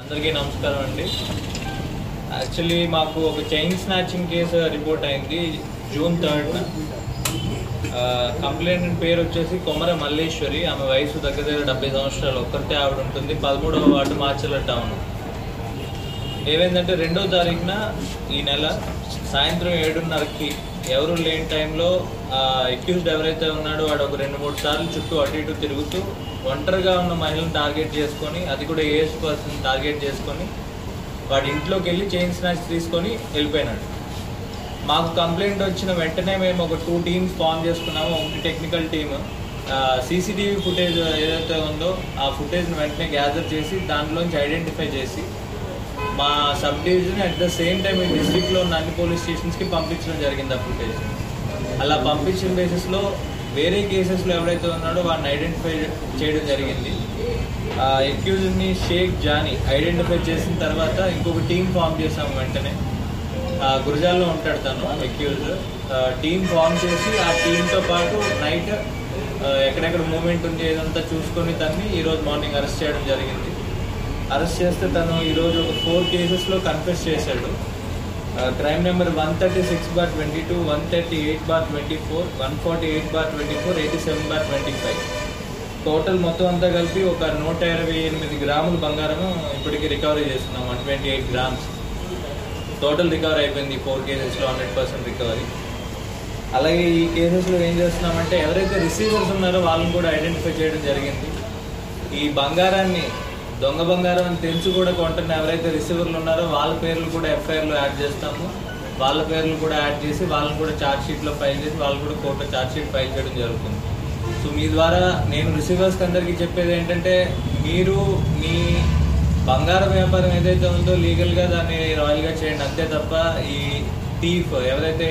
అందరికీ నమస్కారం అండి. యాక్చువల్లీ మాకు ఒక చైన్ స్నాచింగ్ కేసు రిపోర్ట్ అయింది జూన్ 3న. కంప్లైంట్ పేరు వచ్చేసి కొమర మల్లేశ్వరి. ఆమె వయసు దగ్గర 70 సంవత్సరాలు. ఒక్కరితే ఆవిడ ఉంటుంది. 13వ వార్డు మాచర్ల టౌన్. ఏమైందంటే 2వ తారీఖున ఈ నెల సాయంత్రం 7:30కి ఎవరు లేని టైంలో అక్యూజ్డ్ ఎవరైతే ఉన్నాడో వాడు ఒక 2-3 సార్లు చుట్టూ అటు ఇటు తిరుగుతూ ఒంటరిగా ఉన్న మహిళను టార్గెట్ చేసుకొని, అది కూడా ఏజ్ పర్సన్ టార్గెట్ చేసుకొని వాడి ఇంట్లోకి వెళ్ళి చైన్ స్నాచ్ తీసుకొని వెళ్ళిపోయినాడు. మాకు కంప్లైంట్ వచ్చిన వెంటనే మేము ఒక 2 టీమ్స్ ఫామ్ చేసుకున్నాము. ఒకటి టెక్నికల్ టీమ్ సీసీటీవీ ఫుటేజ్ ఏదైతే ఉందో ఆ ఫుటేజ్ని వెంటనే గ్యాదర్ చేసి దాంట్లోంచి ఐడెంటిఫై చేసి మా sub division at the same time ఈ డిస్ట్రిక్ట్లో ఉన్న అన్ని పోలీస్ స్టేషన్స్కి పంపించడం జరిగింది. ఆ ఫుటేజ్ అలా పంపించిన బేసిస్లో వేరే కేసెస్లో ఎవరైతే ఉన్నాడో వాడిని ఐడెంటిఫై చేయడం జరిగింది. అక్యూజ్ని షేక్ జానీ ఐడెంటిఫై చేసిన తర్వాత ఇంకొక టీం ఫామ్ చేసాము. వెంటనే గురజాల్లో ఉంటాడు తను అక్యూజ్. టీం ఫామ్ చేసి ఆ టీంతో పాటు నైట్ ఎక్కడెక్కడ మూమెంట్ ఉంది ఏదంతా చూసుకొని తన్ని ఈరోజు మార్నింగ్ అరెస్ట్ చేయడం జరిగింది. అరెస్ట్ చేస్తే తను ఈరోజు ఒక 4 కేసెస్లో కన్ఫెస్ చేశాడు. Crime number 136/22, 138/24, 148/24, 87/25. టోటల్ మొత్తం అంతా కలిపి ఒక 128 గ్రాముల బంగారము ఇప్పటికీ రికవరీ చేస్తున్నాం. 128 గ్రామ్స్ టోటల్ రికవరీ అయిపోయింది. 4 కేసెస్లో 100% రికవరీ. అలాగే ఈ కేసెస్లో ఏం చేస్తున్నామంటే ఎవరైతే రిసీవర్స్ ఉన్నారో వాళ్ళని కూడా ఐడెంటిఫై చేయడం జరిగింది. ఈ బంగారాన్ని దొంగ బంగారం అని తెలిసి కూడా కొంటున్న ఎవరైతే రిసీవర్లు ఉన్నారో వాళ్ళ పేర్లు కూడా ఎఫ్ఐఆర్లో యాడ్ చేస్తాము. వాళ్ళ పేర్లు కూడా యాడ్ చేసి వాళ్ళని కూడా ఛార్జ్షీట్లో ఫైల్ చేసి వాళ్ళు కూడా కోర్టులో ఛార్జ్షీట్ ఫైల్ చేయడం జరుగుతుంది. సో మీ ద్వారా నేను రిసీవర్స్కి అందరికీ చెప్పేది ఏంటంటే మీరు మీ బంగారం వ్యాపారం ఏదైతే ఉందో లీగల్గా దాన్ని రాయల్గా చేయండి. అంతే తప్ప ఈ థీఫ్ ఎవరైతే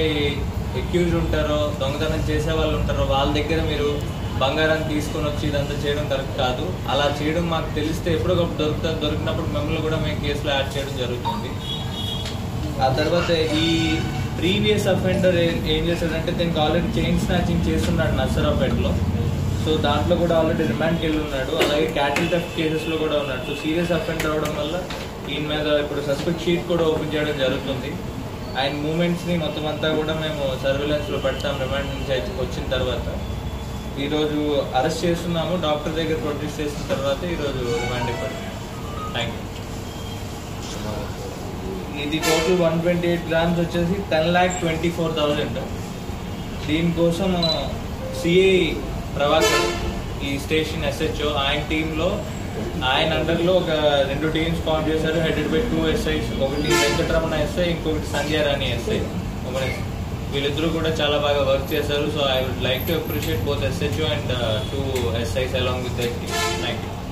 అక్యూజ్ ఉంటారో దొంగతనం చేసే వాళ్ళు ఉంటారో వాళ్ళ దగ్గర మీరు బంగారాన్ని తీసుకొని వచ్చి ఇదంతా చేయడం కరెక్ట్ కాదు. అలా చేయడం మాకు తెలిస్తే ఎప్పుడొకప్పుడు దొరికినప్పుడు మిమ్మల్ని కూడా మేము కేసులో యాడ్ చేయడం జరుగుతుంది. ఆ తర్వాత ఈ ప్రీవియస్ అఫెండర్ ఏం చేశాడంటే దీనికి ఆల్రెడీ చైన్ స్నాచింగ్ చేస్తున్నాడు నర్సరావుపేటలో. సో దాంట్లో కూడా ఆల్రెడీ రిమాండ్కి వెళ్ళి ఉన్నాడు. అలాగే క్యాటిల్ థెఫ్ట్ కేసెస్లో కూడా ఉన్నాడు. సో సీరియస్ అఫెండర్ అవడం వల్ల ఈయన మీద ఇప్పుడు సస్పెక్ట్ షీట్ కూడా ఓపెన్ చేయడం జరుగుతుంది. ఆయన మూమెంట్స్ని మొత్తం అంతా కూడా మేము సర్వేలెన్స్లో పెడతాం రిమాండ్ నుంచి వచ్చిన తర్వాత. ఈరోజు అరెస్ట్ చేస్తున్నాము. డాక్టర్ దగ్గర ప్రొడ్యూస్ చేసిన తర్వాత ఈరోజు రిమాండ్ ఇవ్వండి. Thank you. ఇది టోటల్ 128 గ్రామ్స్ వచ్చేసి 10,24,000. దీనికోసం సిఐ ప్రభాకర్ ఈ స్టేషన్ SHO ఆయన టీంలో ఆయన అండర్లో ఒక 2 టీమ్స్ ఫామ్ చేశారు. Headed by 2 SIs. ఒకటి వెంకటరమణ SI, ఇంకొకటి సంధ్యారాణి SI. వీళ్ళిద్దరూ కూడా చాలా బాగా వర్క్ చేశారు. So I would like to appreciate both SHO and 2 SIs along with their team. Thank you.